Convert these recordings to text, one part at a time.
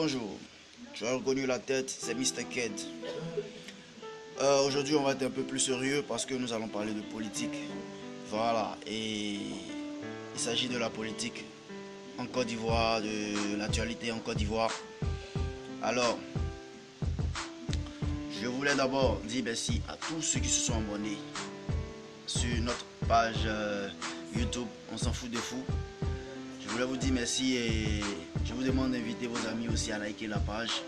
Bonjour, tu as reconnu la tête, c'est Mr. Ked. Aujourd'hui, on va être un peu plus sérieux parce que nous allons parler de politique. Voilà, et il s'agit de la politique en Côte d'Ivoire, de l'actualité en Côte d'Ivoire. Alors, je voulais d'abord dire merci à tous ceux qui se sont abonnés sur notre page YouTube, on s'en fout de fou. Je voulais vous dire merci et je vous demande d'inviter vos amis aussi à liker la page.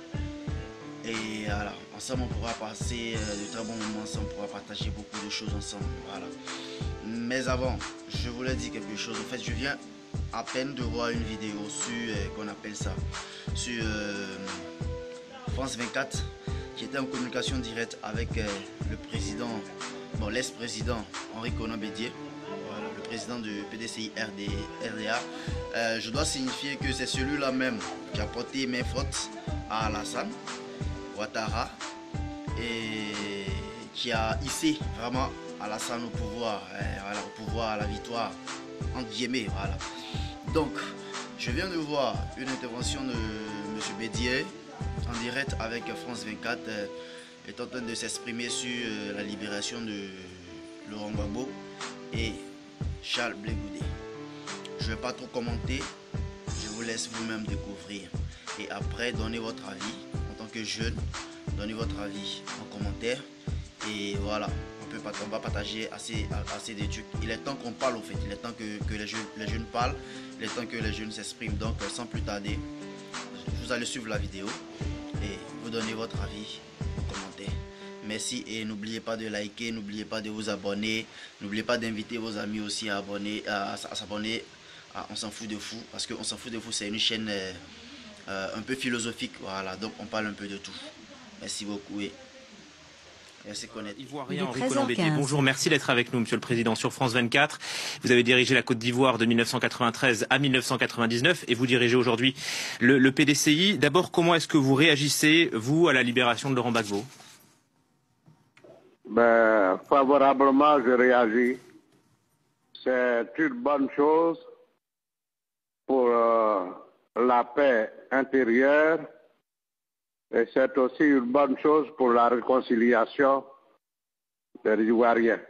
Et voilà, ensemble on pourra passer de très bons moments ensemble, on pourra partager beaucoup de choses ensemble. Voilà. Mais avant, je voulais dire quelque chose. En fait, je viens à peine de voir une vidéo sur, qu'on appelle ça, sur France 24, qui était en communication directe avec le président, bon, l'ex-président Henri Konan Bédié. Voilà, le président du PDCI RDA. Je dois signifier que c'est celui-là même qui a porté main forte à Alassane Ouattara et qui a hissé vraiment Alassane au pouvoir, voilà, au pouvoir, à la victoire, entre guillemets, voilà. Donc, je viens de voir une intervention de M. Bédié en direct avec France 24, est en train de s'exprimer sur la libération de Laurent Gbagbo et Charles Blé Goudé. Je ne vais pas trop commenter, je vous laisse vous-même découvrir. Et après, donnez votre avis en tant que jeune, donnez votre avis en commentaire. Et voilà, on va partager assez de trucs. Il est temps qu'on parle au fait, il est temps que les jeunes parlent, il est temps que les jeunes s'expriment. Donc sans plus tarder, vous allez suivre la vidéo et vous donnez votre avis en commentaire. Merci et n'oubliez pas de liker, n'oubliez pas de vous abonner, n'oubliez pas d'inviter vos amis aussi à s'abonner à On s'en fout de fou, parce que On s'en fout de fou c'est une chaîne un peu philosophique, voilà, donc on parle un peu de tout. Merci beaucoup et merci connaître. Ivoirien Henri Konan Bédié. Bonjour, merci d'être avec nous, Monsieur le Président, sur France 24. Vous avez dirigé la Côte d'Ivoire de 1993 à 1999 et vous dirigez aujourd'hui le PDCI. D'abord, comment est-ce que vous réagissez, vous, à la libération de Laurent Gbagbo? Ben, favorablement, je réagis. C'est une bonne chose pour la paix intérieure et c'est aussi une bonne chose pour la réconciliation des Ivoiriens.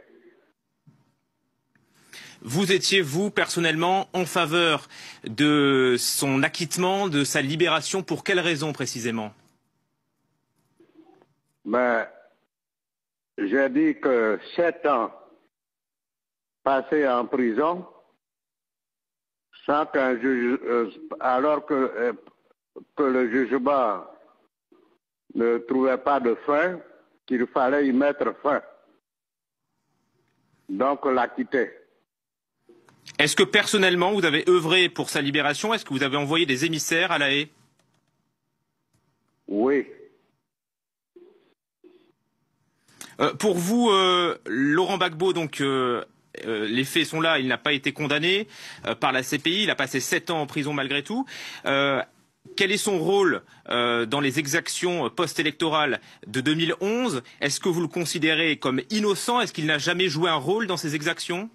Vous étiez, vous, personnellement, en faveur de son acquittement, de sa libération. Pour quelles raisons, précisément? Mais j'ai dit que 7 ans passés en prison, sans qu'un juge, alors que le jugement ne trouvait pas de fin, qu'il fallait y mettre fin. Donc l'acquitter. Est-ce que personnellement vous avez œuvré pour sa libération? Est-ce que vous avez envoyé des émissaires à La Haye? Oui. Pour vous, Laurent Gbagbo, donc les faits sont là, il n'a pas été condamné par la CPI, il a passé 7 ans en prison malgré tout. Quel est son rôle dans les exactions post-électorales de 2011? Est-ce que vous le considérez comme innocent? Est-ce qu'il n'a jamais joué un rôle dans ces exactions?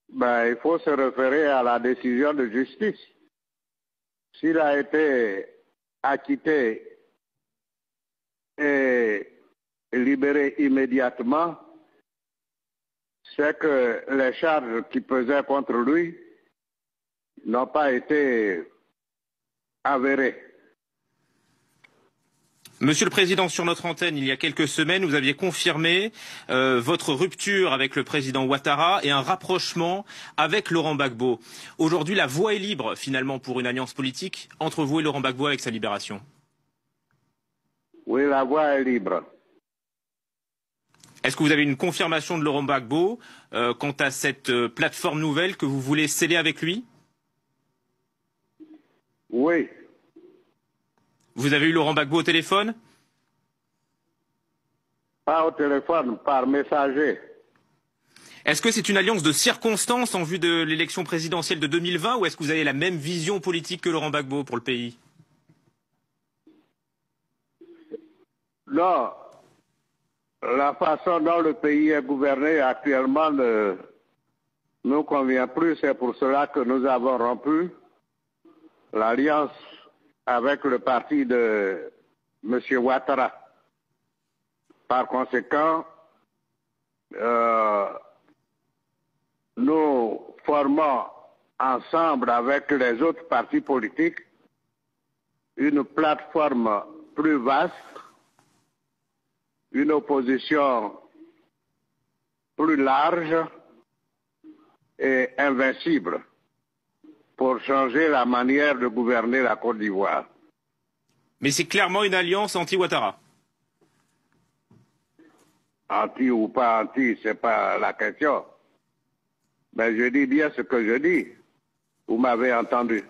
Ben, il faut se référer à la décision de justice. S'il a été acquitté et libéré immédiatement, c'est que les charges qui pesaient contre lui n'ont pas été avérées. Monsieur le Président, sur notre antenne, il y a quelques semaines, vous aviez confirmé votre rupture avec le président Ouattara et un rapprochement avec Laurent Gbagbo. Aujourd'hui, la voie est libre, finalement, pour une alliance politique entre vous et Laurent Gbagbo avec sa libération. Oui, la voie est libre. Est-ce que vous avez une confirmation de Laurent Gbagbo quant à cette plateforme nouvelle que vous voulez sceller avec lui? Oui. Vous avez eu Laurent Gbagbo au téléphone? Pas au téléphone, par messager. Est-ce que c'est une alliance de circonstances en vue de l'élection présidentielle de 2020 ou est-ce que vous avez la même vision politique que Laurent Gbagbo pour le pays? Non. La façon dont le pays est gouverné actuellement ne nous convient plus. C'est pour cela que nous avons rompu l'alliance avec le parti de M. Ouattara. Par conséquent, nous formons ensemble avec les autres partis politiques une plateforme plus vaste, une opposition plus large et invincible pour changer la manière de gouverner la Côte d'Ivoire. Mais c'est clairement une alliance anti-Ouattara. Anti ou pas anti, c'est pas la question. Mais je dis bien ce que je dis. Vous m'avez entendu.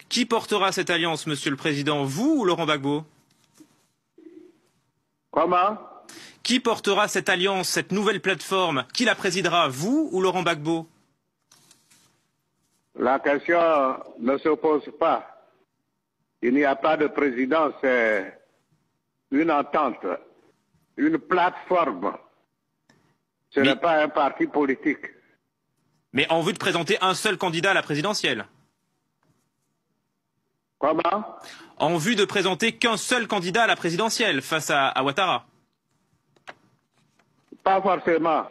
Qui portera cette alliance, Monsieur le Président, vous ou Laurent Gbagbo? Comment? Qui portera cette alliance, cette nouvelle plateforme? Qui la présidera, vous ou Laurent Gbagbo? La question ne se pose pas. Il n'y a pas de président, c'est une entente, une plateforme. Ce n'est pas un parti politique. Mais en vue de présenter un seul candidat à la présidentielle. Comment? En vue de présenter qu'un seul candidat à la présidentielle face à Ouattara. Pas forcément.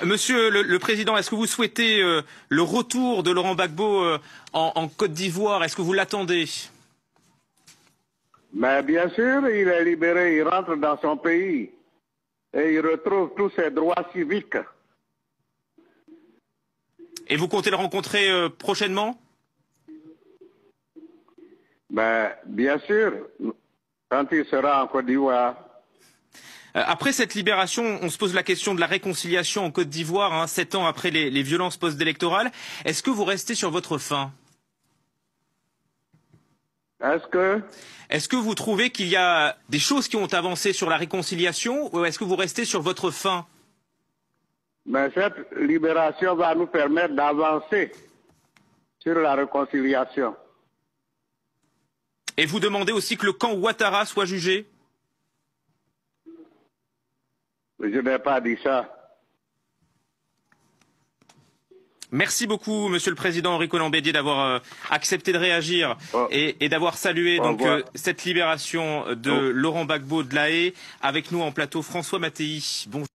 Monsieur le Président, est-ce que vous souhaitez le retour de Laurent Gbagbo en Côte d'Ivoire? Est-ce que vous l'attendez? Mais bien sûr, il est libéré, il rentre dans son pays et il retrouve tous ses droits civiques. Et vous comptez le rencontrer prochainement? Ben, bien sûr, quand il sera en Côte d'Ivoire. Après cette libération, on se pose la question de la réconciliation en Côte d'Ivoire, hein, 7 ans après les violences post-électorales. Est-ce que vous restez sur votre faim? Est-ce que vous trouvez qu'il y a des choses qui ont avancé sur la réconciliation ou est-ce que vous restez sur votre faim? Mais cette libération va nous permettre d'avancer sur la réconciliation. Et vous demandez aussi que le camp Ouattara soit jugé? Je n'ai pas dit ça. Merci beaucoup, Monsieur le Président Henri Konan Bédié, d'avoir accepté de réagir et d'avoir salué donc cette libération de Laurent Gbagbo de La Haye. Avec nous en plateau, François Mattei. Bonjour.